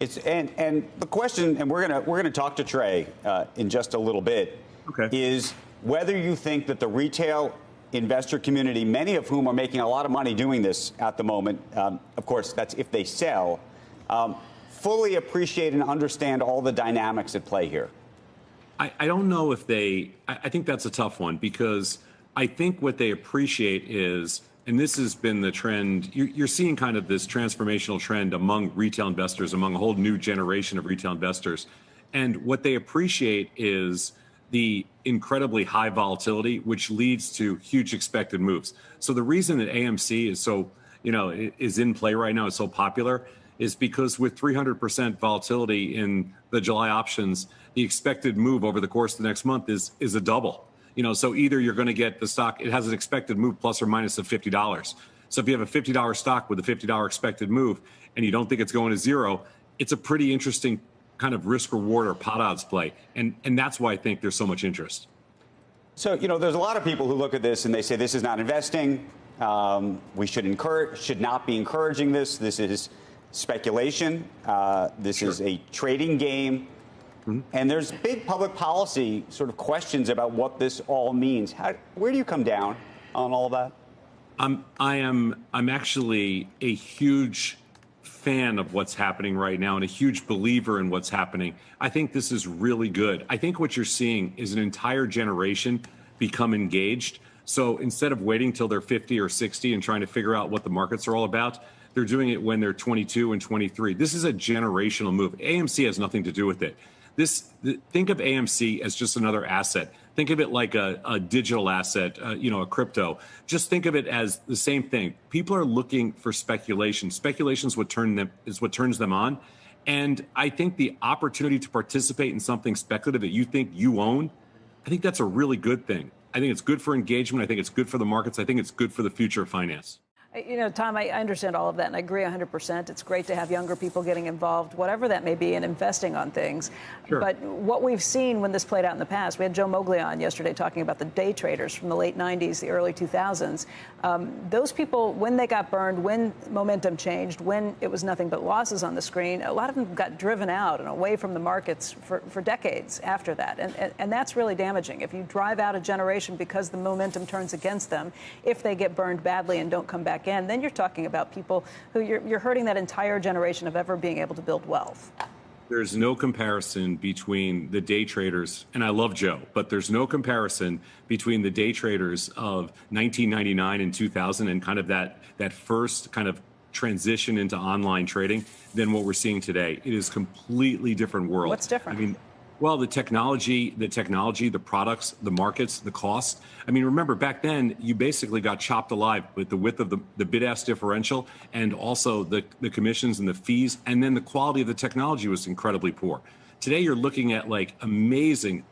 And the question, and we're gonna talk to Trey in just a little bit, is whether you think that the retail investor community, many of whom are making a lot of money doing this at the moment, of course, that's if they sell, fully appreciate and understand all the dynamics at play here. I don't know if I think that's a tough one, because I think what they appreciate is, and this has been the trend, you're seeing kind of this transformational trend among retail investors, among a whole new generation of retail investors. And what they appreciate is the incredibly high volatility, which leads to huge expected moves. So the reason that AMC is so, is in play right now, is so popular, is because with 300% volatility in the July options, the expected move over the course of the next month is a double. So either you're going to get the stock, it has an expected move plus or minus of $50. So if you have a $50 stock with a $50 expected move and you don't think it's going to zero, it's a pretty interesting kind of risk reward or pot odds play. And that's why I think there's so much interest. So, there's a lot of people who look at this and they say this is not investing. We should not be encouraging this. This is speculation. This is a trading game. And there's big public policy sort of questions about what this all means. Where do you come down on all of that? I'm actually a huge fan of what's happening right now and a huge believer in what's happening. I think this is really good. I think what you're seeing is an entire generation become engaged. So instead of waiting till they're 50 or 60 and trying to figure out what the markets are all about, they're doing it when they're 22 and 23. This is a generational move. AMC has nothing to do with it. Think of AMC as just another asset. Think of it like a digital asset, a crypto. Just think of it as the same thing. People are looking for speculation. Speculation is what turns them on. And I think the opportunity to participate in something speculative that you think you own, I think that's a really good thing. I think it's good for engagement. I think it's good for the markets. I think it's good for the future of finance. Tom, I understand all of that, and I agree 100%. It's great to have younger people getting involved, whatever that may be, in investing on things. Sure. But what we've seen when this played out in the past, we had Joe Mowgli on yesterday talking about the day traders from the late 90s, the early 2000s. Those people, when they got burned, when momentum changed, when it was nothing but losses on the screen, a lot of them got driven out and away from the markets for decades after that. And that's really damaging. If you drive out a generation because the momentum turns against them, if they get burned badly and don't come back in, then you're talking about people who you're hurting that entire generation of ever being able to build wealth. There's no comparison between the day traders, and I love Joe, but there's no comparison between the day traders of 1999 and 2000 and kind of that first kind of transition into online trading than what we're seeing today. It is a completely different world. What's different? I mean, well, the technology, the products, the markets, the cost. I mean, remember, back then, you basically got chopped alive with the width of the bid-ask differential and also the commissions and the fees. And then the quality of the technology was incredibly poor. Today, you're looking at amazing,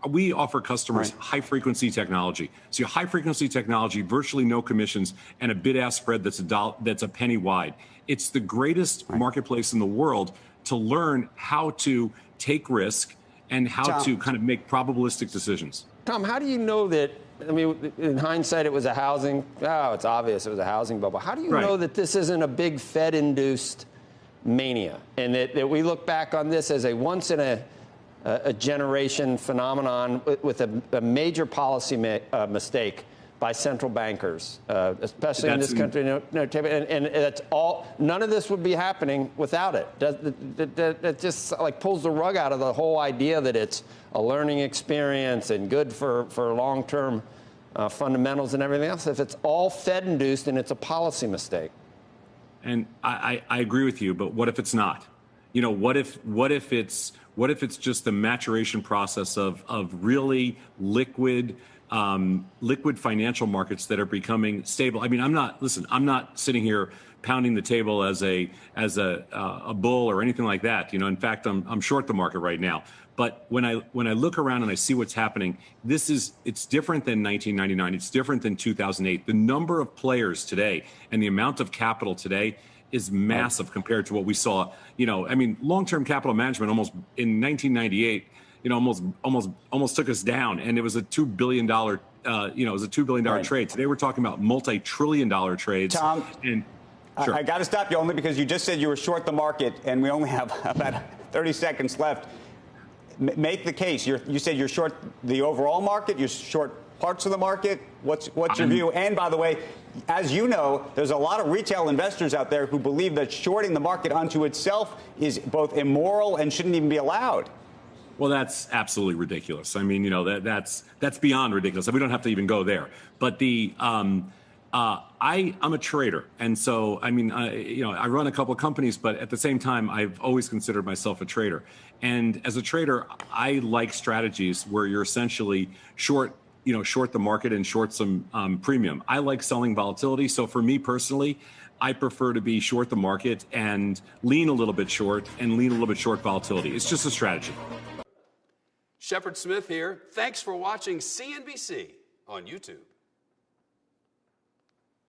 we offer customers high-frequency technology. So high-frequency technology, virtually no commissions, and a bid-ask spread that's a penny wide. It's the greatest marketplace in the world to learn how to take risk and how to kind of make probabilistic decisions. Tom, how do you know that, I mean, in hindsight, it was it's obvious it was a housing bubble. How do you know that this isn't a big Fed-induced mania and that we look back on this as a once-in-a-generation phenomenon with a major policy mistake by central bankers, especially in this country. And that's all. None of this would be happening without it. That just pulls the rug out of the whole idea that it's a learning experience and good for long-term fundamentals and everything else. If it's all Fed-induced and it's a policy mistake. And I agree with you, but what if it's not? What if it's just the maturation process of really liquid financial markets that are becoming stable? I mean, I'm not sitting here pounding the table as a bull or anything like that. In fact, I'm short the market right now. But when I look around and I see what's happening, it's different than 1999. It's different than 2008. The number of players today and the amount of capital today is massive compared to what we saw. Long-term capital management almost in 1998. Almost took us down, and it was a $2 billion, trade. Today we're talking about multi-trillion-dollar trades. Tom, Sure. I got to stop you only because you just said you were short the market, and we only have about 30 seconds left. Make the case. You said you're short the overall market. You're short parts of the market. What's your view? And by the way, as you know, there's a lot of retail investors out there who believe that shorting the market unto itself is both immoral and shouldn't even be allowed. Well, that's absolutely ridiculous. I mean, that's beyond ridiculous. We don't have to even go there. But I'm a trader, and so I mean, I run a couple of companies, but at the same time, I've always considered myself a trader. And as a trader, I like strategies where you're essentially short the market and short some premium. I like selling volatility. So for me personally, I prefer to be short the market and lean a little bit short and lean a little bit short volatility. It's just a strategy. Shepard Smith here. Thanks for watching CNBC on YouTube.